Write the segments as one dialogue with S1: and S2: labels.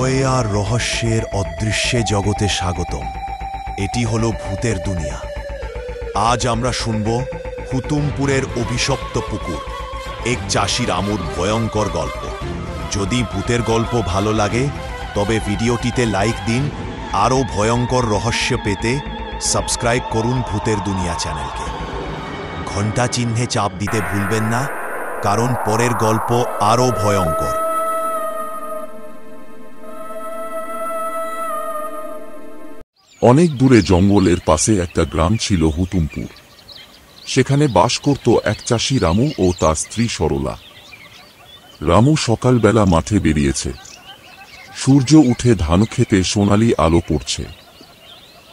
S1: ভয় আর রহস্যের অদৃশ্যে জগতে স্বাগতম। এটি হলো ভূতের দুনিয়া। আজ আমরা শুনব হুতুমপুরের অভিশপ্ত পুকুর, এক চাষি রামুর ভয়ঙ্কর গল্প। যদি ভূতের গল্প ভালো লাগে তবে ভিডিওটিতে লাইক দিন। আরও ভয়ঙ্কর রহস্য পেতে সাবস্ক্রাইব করুন ভূতের দুনিয়া চ্যানেলকে। ঘণ্টা চিহ্নে চাপ দিতে ভুলবেন না, কারণ পরের গল্প আরও ভয়ঙ্কর।
S2: অনেক দূরে জঙ্গলের পাশে একটা গ্রাম ছিল হুতুমপুর। সেখানে বাস করত এক চাষি রামু ও তার স্ত্রী সরলা। রামু সকালবেলা মাঠে বেরিয়েছে। সূর্য উঠে ধানক্ষেতে সোনালি আলো পড়ছে।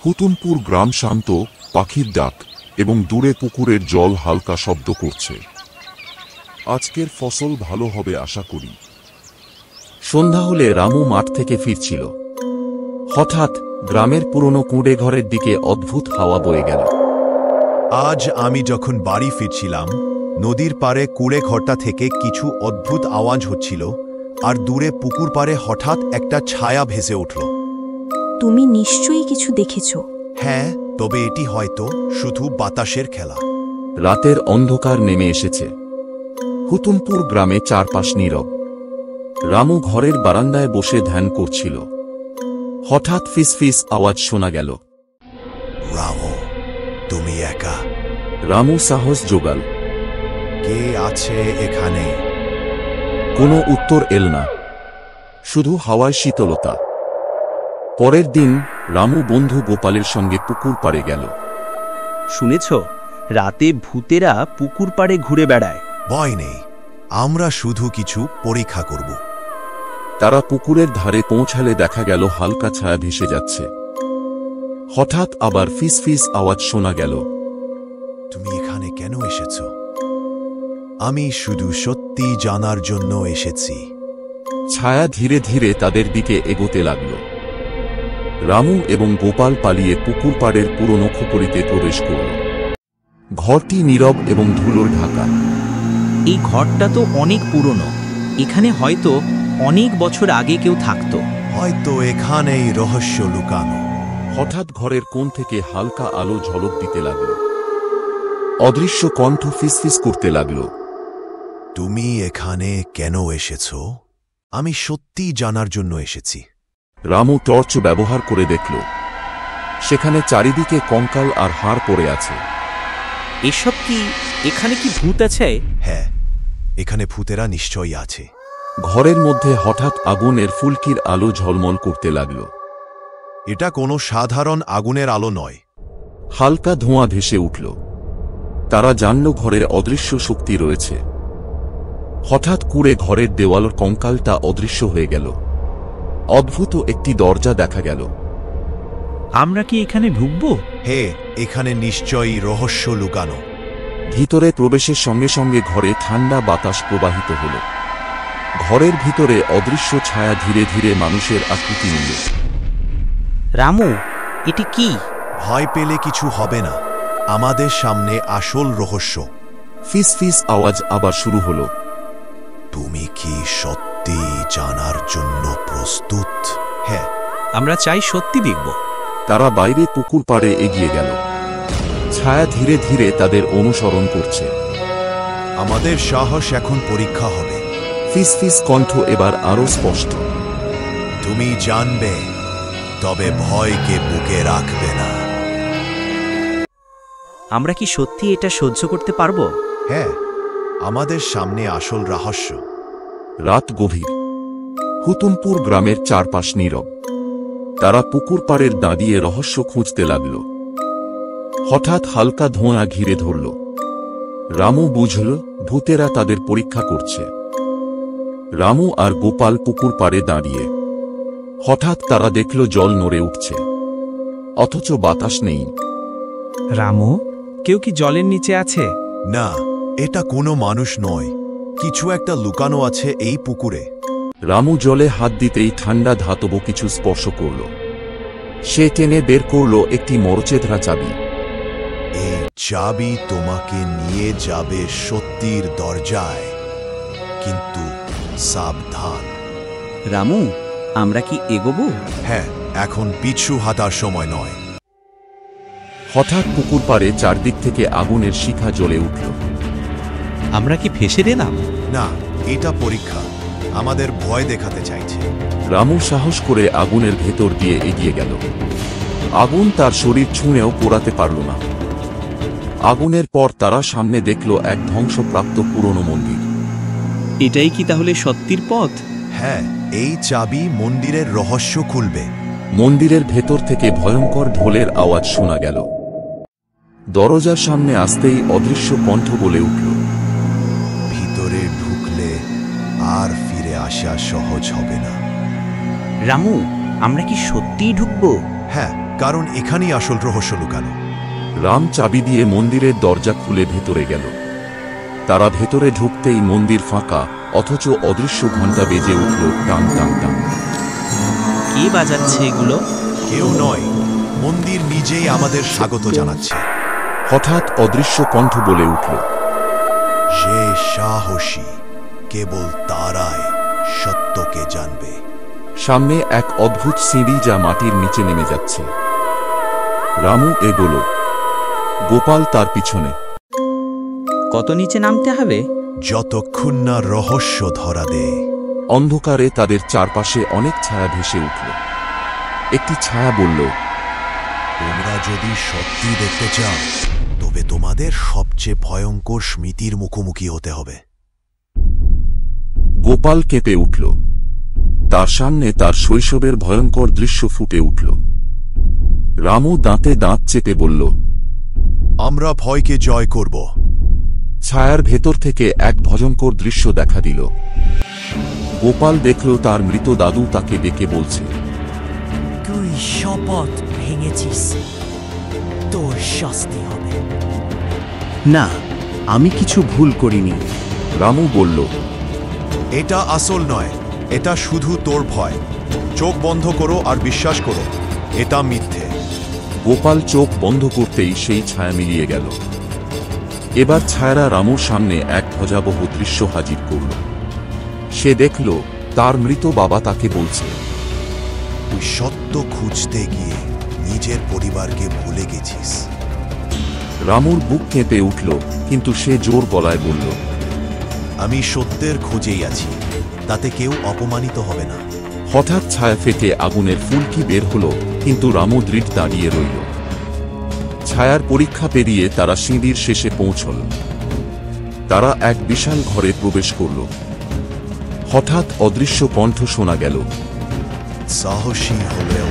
S2: হুতুমপুর গ্রাম শান্ত, পাখির ডাক এবং দূরে পুকুরের জল হালকা শব্দ করছে। আজকের ফসল ভালো হবে আশা করি।
S3: সন্ধ্যা হলে রামু মাঠ থেকে ফিরছিল। হঠাৎ গ্রামের পুরনো কুঁড়ে ঘরের দিকে অদ্ভুত হাওয়া বয়ে গেল।
S1: আজ আমি যখন বাড়ি ফিরছিলাম, নদীর পাড়ে কুড়ে ঘরটা থেকে কিছু অদ্ভুত আওয়াজ হচ্ছিল, আর দূরে পুকুর পাড়ে হঠাৎ একটা ছায়া ভেসে উঠল।
S4: তুমি নিশ্চয়ই কিছু দেখেছ।
S1: হ্যাঁ, তবে এটি হয়তো শুধু বাতাসের খেলা।
S3: রাতের অন্ধকার নেমে এসেছে। হুতুমপুর গ্রামে চারপাশ নীরব। রামু ঘরের বারান্দায় বসে ধ্যান করছিল। হঠাৎ ফিসফিস আওয়াজ শোনা গেল।
S1: রামু, তুমি একা?
S3: রামু সাহস জোগাল।
S1: কে আছে এখানে?
S3: কোনো উত্তর এল না, শুধু হাওয়ার শীতলতা। পরের দিন রামু বন্ধু গোপালের সঙ্গে পুকুর পাড়ে গেল।
S5: শুনেছ, রাতে ভূতেরা পুকুর পাড়ে ঘুরে বেড়ায়।
S1: ভয় নেই, আমরা শুধু কিছু পরীক্ষা করব।
S3: তারা পুকুরের ধারে পৌঁছালে দেখা গেল হালকা ছায়া ভেসে যাচ্ছে। হঠাৎ আবার ফিসফিস আওয়াজ শোনা গেল।
S1: তুমি এখানে কেন এসেছ? আমি শুধু সত্যি জানার জন্য এসেছি।
S3: ছায়া ধীরে ধীরে তাদের দিকে এগোতে লাগল। রামু এবং গোপাল পালিয়ে পুকুর পাড়ের পুরনো খুপরিতে প্রবেশ করল। ঘরটি নীরব এবং ধুলোর ঢাকা।
S5: এই ঘরটা তো অনেক পুরনো। এখানে হয়তো অনেক বছর আগে কেউ থাকত।
S1: হয়তো এখানেই রহস্য লুকানো।
S3: হঠাৎ ঘরের কোণ থেকে হালকা আলো ঝলক দিতে লাগল। অদৃশ্য কণ্ঠ ফিসফিস করতে লাগল।
S1: তুমি এখানে কেন এসেছ? আমি সত্যি জানার জন্য এসেছি।
S3: রামু টর্চ ব্যবহার করে দেখল। সেখানে চারিদিকে কঙ্কাল আর হাড় পড়ে আছে।
S5: এসব কি? এখানে কি ভূত আছে?
S1: হ্যাঁ, এখানে ভূতেরা নিশ্চয়ই আছে।
S3: ঘরের মধ্যে হঠাৎ আগুনের ফুলকির আলো ঝলমল করতে লাগল।
S1: এটা কোনো সাধারণ আগুনের আলো নয়।
S3: হালকা ধোঁয়া ভেসে উঠল। তারা জানল ঘরে অদৃশ্য শক্তি রয়েছে। হঠাৎ কুড়ে ঘরের দেওয়ালের কঙ্কালটা অদৃশ্য হয়ে গেল। অদ্ভুত একটি দরজা দেখা গেল।
S5: আমরা কি এখানে ঢুকব?
S1: হে, এখানে নিশ্চয়ই রহস্য লুকানো।
S3: ভিতরে প্রবেশের সঙ্গে সঙ্গে ঘরে ঠান্ডা বাতাস প্রবাহিত হল। ঘরের ভিতরে অদৃশ্য ছায়া ধীরে ধীরে মানুষের আকৃতি নিল।
S5: রামু, এটি কি?
S1: ভয় পেলে কিছু হবে না, আমাদের সামনে আসল রহস্য।
S3: ফিসফিস আওয়াজ আবার শুরু হল।
S1: তুমি কি সত্যি জানার জন্য প্রস্তুত? হ্যাঁ,
S5: আমরা চাই সত্যি দেখব।
S3: তারা বাইরে পুকুর পাড়ে এগিয়ে গেল। ছায়া ধীরে ধীরে তাদের অনুসরণ করছে।
S1: আমাদের সাহস এখন পরীক্ষা হবে।
S3: ফিসফিস কণ্ঠ এবার আরো স্পষ্ট।
S1: তুমি জানবে, তবে ভয়কে বুকে রাখবে না।
S5: আমরা কি সত্যি এটা সহ্য করতে পারবো?
S1: হ্যাঁ, আমাদের সামনে আসল রহস্য।
S3: রাত গভীর। হুতুমপুর গ্রামের চারপাশ নীরব। তারা পুকুর পাড়ের দাঁড়িয়ে রহস্য খুঁজতে লাগল। হঠাৎ হালকা ধোঁয়া ঘিরে ধরল। রামু বুঝল ভূতেরা তাদের পরীক্ষা করছে। রামু আর গোপাল পুকুর পাড়ে দাঁড়িয়ে। হঠাৎ তারা দেখল জল নড়ে উঠছে, অথচ বাতাস নেই।
S5: রামু, কেউ কি জলের নিচে আছে?
S1: না, এটা কোনো মানুষ নয়। কিছু একটা লুকানো আছে এই পুকুরে।
S3: রামু জলে হাত দিতেই ঠান্ডা ধাতব কিছু স্পর্শ করল। সে টেনে বের করল একটি মরচেধরা চাবি।
S1: এই চাবি তোমাকে নিয়ে যাবে সত্যির দরজায়, কিন্তু সাবধান।
S5: রামু, আমরা কি এগোবো?
S1: হ্যাঁ, এখন পিছু হাঁটার সময় নয়।
S3: হঠাৎ পুকুর পাড়ে চারদিক থেকে আগুনের শিখা জ্বলে উঠল।
S5: আমরা কি ফেঁসে দিলাম?
S1: না, এটা পরীক্ষা। আমাদের ভয় দেখাতে চাইছে।
S3: রামু সাহস করে আগুনের ভেতর দিয়ে এগিয়ে গেল। আগুন তার শরীর ছুঁয়েও পোড়াতে পারল না। আগুনের পর তারা সামনে দেখল এক ধ্বংসপ্রাপ্ত পুরনো মন্দির।
S5: এটাই কি তাহলে সত্যির পথ?
S1: হ্যাঁ, এই চাবি মন্দিরের রহস্য খুলবে।
S3: মন্দিরের ভেতর থেকে ভয়ঙ্কর ঢোলের আওয়াজ শোনা গেল। দরজার সামনে আসতেই অদৃশ্য কণ্ঠ বলে উঠল,
S1: ভিতরে ঢুকলে আর ফিরে আসা সহজ হবে না।
S5: রামু, আমরা কি সত্যিই ঢুকবো?
S1: হ্যাঁ, কারণ এখানেই আসল রহস্য লুকানো।
S3: রাম চাবি দিয়ে মন্দিরের দরজা খুলে ভেতরে গেল। তারা ভেতরে ঢুকতেই মন্দির ফাঁকা, অথচ অদৃশ্য ঘণ্টা বেজে উঠল টাং টাং টাং।
S5: কে বাজাচ্ছে এগুলো?
S1: কেউ নয়, মন্দির নিজেই আমাদের স্বাগত জানাচ্ছে।
S3: হঠাৎ অদৃশ্য কণ্ঠ বলে উঠল,
S1: যে সাহসী কেবল তারাই সত্যকে জানবে।
S3: সামনে এক অদ্ভুত সিঁড়ি যা মাটির নিচে নেমে যাচ্ছে। রামু এগোল, গোপাল তার পিছনে।
S5: কত নিচে নামতে হবে?
S1: যতক্ষণ না রহস্য ধরা দেয়।
S3: অন্ধকারে তাদের চারপাশে অনেক ছায়া ভেসে উঠল। একটি ছায়া বলল,
S1: তোমরা যদি সত্যি দেখতে চাও তবে তোমাদের সবচেয়ে ভয়ঙ্কর স্মৃতির মুখোমুখি হতে হবে।
S3: গোপাল কেঁপে উঠল। তার সামনে তার শৈশবের ভয়ঙ্কর দৃশ্য ফুটে উঠল। রামু দাঁতে দাঁত চেপে বলল,
S1: আমরা ভয়কে জয় করব।
S3: ছায়ার ভেতর থেকে এক ভয়ঙ্কর দৃশ্য দেখা দিল। গোপাল দেখল তার মৃত দাদু তাকে ডেকে বলছে,
S6: তুই শপথ ভেঙেছিস, তোর শাস্তি হবে।
S7: না, আমি কিছু ভুল করিনি।
S3: রামু বলল,
S1: এটা আসল নয়, এটা শুধু তোর ভয়। চোখ বন্ধ করো আর বিশ্বাস করো, এটা মিথ্যে।
S3: গোপাল চোখ বন্ধ করতেই সেই ছায়া মিলিয়ে গেল। এবার ছায়ারা রামুর সামনে এক ভয়াবহ দৃশ্য হাজির করল। সে দেখল তার মৃত বাবা তাকে বলছে,
S1: তুই সত্য খুঁজতে গিয়ে নিজের পরিবারকে ভুলে গেছিস।
S3: রামুর বুক কেঁপে উঠল, কিন্তু সে জোর গলায় বলল,
S1: আমি সত্যের খোঁজেই আছি, তাতে কেউ অপমানিত হবে না।
S3: হঠাৎ ছায়া ফেটে আগুনের ফুলকি বের হল, কিন্তু রামু দৃঢ় দাঁড়িয়ে রইল। ছায়ার পরীক্ষা পেরিয়ে তারা সিঁড়ির শেষে পৌঁছল। তারা এক বিশাল ঘরে প্রবেশ করল। হঠাৎ অদৃশ্য কণ্ঠ শোনা গেল,
S1: সাহসী হলেও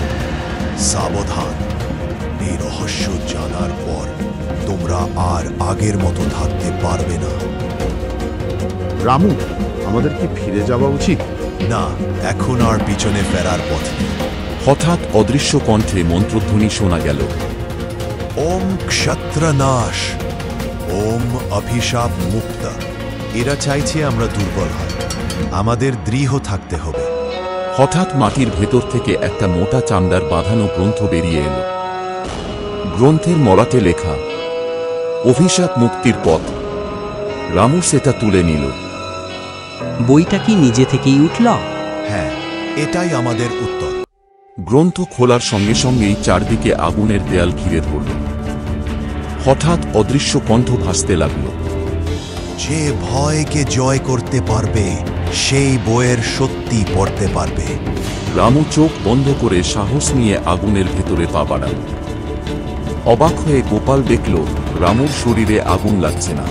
S1: সাবধান। এই রহস্য জানার পর তোমরা আর আগের মতো থাকতে পারবে না।
S8: রামু, আমাদের কি ফিরে যাওয়া উচিত?
S1: না, এখন আর পিছনে ফেরার পথ নেই।
S3: হঠাৎ অদৃশ্য কণ্ঠে মন্ত্রধ্বনি শোনা গেল,
S1: ওম ক্ষত্রনাশ, ওম অভিশাপ মুক্ত। এরা চাইছে আমরা দুর্বল হই, আমাদের দৃঢ় থাকতে হবে।
S3: হঠাৎ মাটির ভেতর থেকে একটা মোটা চামড়ার বাঁধানো গ্রন্থ বেরিয়ে এলো। গ্রন্থের মরাটে লেখা, অভিশাপ মুক্তির পথ। রামু সেটা তুলে নিল।
S5: বইটা কি নিজে থেকেই উঠল?
S1: হ্যাঁ, এটাই আমাদের উত্তর।
S3: গ্রন্থ খোলার সঙ্গে সঙ্গেই চারদিকে আগুনের দেয়াল ঘিরে ধরল। হঠাৎ অদৃশ্য কণ্ঠ ভাসতে লাগল,
S1: যে ভয়কে জয় করতে পারবে সেই বইয়ের সত্যি পড়তে পারবে।
S3: রামু চোখ বন্ধ করে সাহস নিয়ে আগুনের ভেতরে পা বাড়াল। অবাক হয়ে গোপাল দেখল রামুর শরীরে আগুন লাগছে না।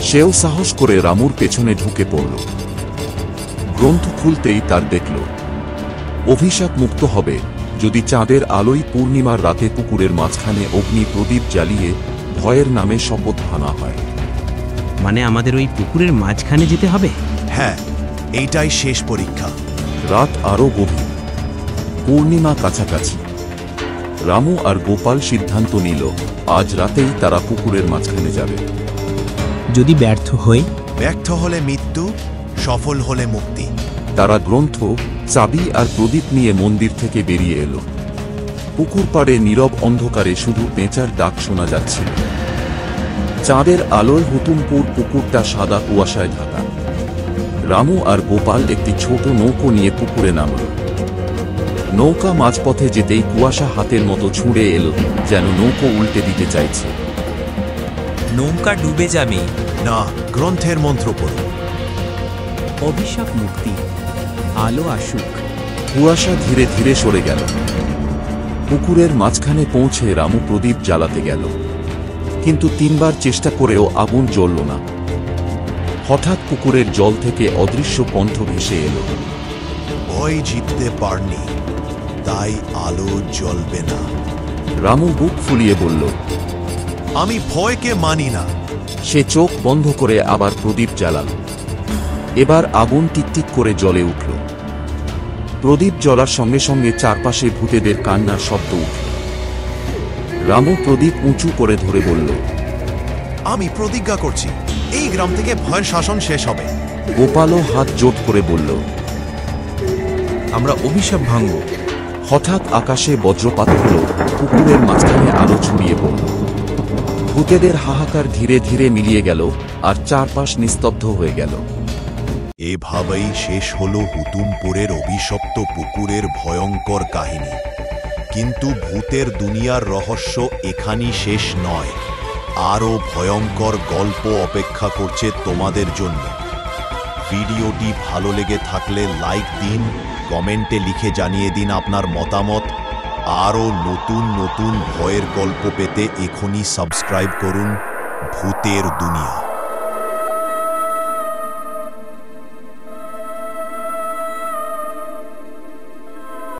S3: সেও সাহস করে রামুর পেছনে ঢুকে পড়ল। গ্রন্থ খুলতেই তার দেখল অভিশাপ মুক্ত হবে যদি চাঁদের আলোয় পূর্ণিমার রাতে পুকুরের মাঝখানে অগ্নি প্রদীপ জ্বালিয়ে ভয়ের নামে শপথ ভাঙা হয়।
S5: মানে আমাদের ওই পুকুরের মাঝখানে যেতে হবে?
S1: হ্যাঁ, এইটাই শেষ পরীক্ষা।
S3: রাত আরো গভীর, পূর্ণিমা কাছাকাছি। রামু আর গোপাল সিদ্ধান্ত নিল আজ রাতেই তারা পুকুরের মাঝখানে যাবে।
S5: যদি ব্যর্থ হই?
S1: ব্যর্থ হলে মৃত্যু, সফল হলে মুক্তি।
S3: তারা গ্রন্থ, চাবি আর প্রদীপ নিয়ে মন্দির থেকে বেরিয়ে এলো। পুকুর পাড়ে নীরব অন্ধকারে শুধু পেঁচার ডাক শোনা যাচ্ছিল। চাঁদের আলোয় হুতুমপুর পুকুরটা সাদা কুয়াশায় ঢাকা। রামু আর গোপাল একটি ছোট নৌকো নিয়ে পুকুরে নামল। নৌকা মাঝপথে যেতেই কুয়াশা হাতের মতো ছুঁড়ে এলো, যেন নৌকো উল্টে দিতে চাইছে।
S5: নৌকা ডুবে যাবে।
S1: না, গ্রন্থের মন্ত্র পড়ো।
S7: অভিশাপ মুক্তি, আলো আসুক।
S3: কুয়াশা ধীরে ধীরে সরে গেল। পুকুরের মাঝখানে পৌঁছে রামু প্রদীপ জ্বালাতে গেল, কিন্তু 3 বার চেষ্টা করেও আগুন জ্বলল না। হঠাৎ পুকুরের জল থেকে অদৃশ্য কণ্ঠ ভেসে এলো।
S1: ভয় জিততে পারনি, তাই আলো জ্বলবে না।
S3: রামু বুক ফুলিয়ে বলল,
S1: আমি ভয়কে মানি না।
S3: সে চোখ বন্ধ করে আবার প্রদীপ জ্বালাল। এবার আগুন টিকটিক করে জ্বলে উঠল। প্রদীপ জ্বলার সঙ্গে সঙ্গে চারপাশে ভূতেদের কান্নার শব্দ উঠল। রামু প্রদীপ উঁচু করে ধরে বলল,
S1: আমি প্রতিজ্ঞা করছি, এই গ্রাম থেকে ভয়ের শাসন শেষ হবে।
S3: গোপালও হাত জোট করে বলল,
S5: আমরা অভিশাপ ভাঙব।
S3: হঠাৎ আকাশে বজ্রপাত হল, পুকুরের মাঝখানে আলো ছড়িয়ে পড়ল। ভূতেদের হাহাকার ধীরে ধীরে মিলিয়ে গেল, আর চারপাশ নিস্তব্ধ হয়ে গেল।
S1: এভাবেই শেষ হলো হুতুমপুরের অভিশপ্ত পুকুরের ভয়ঙ্কর কাহিনী। কিন্তু ভূতের দুনিয়ার রহস্য এখানেই শেষ নয়, আরও ভয়ঙ্কর গল্প অপেক্ষা করছে তোমাদের জন্য। ভিডিওটি ভালো লেগে থাকলে লাইক দিন, কমেন্টে লিখে জানিয়ে দিন আপনার মতামত। আরও নতুন নতুন ভয়ের গল্প পেতে এখনই সাবস্ক্রাইব করুন ভূতের দুনিয়া।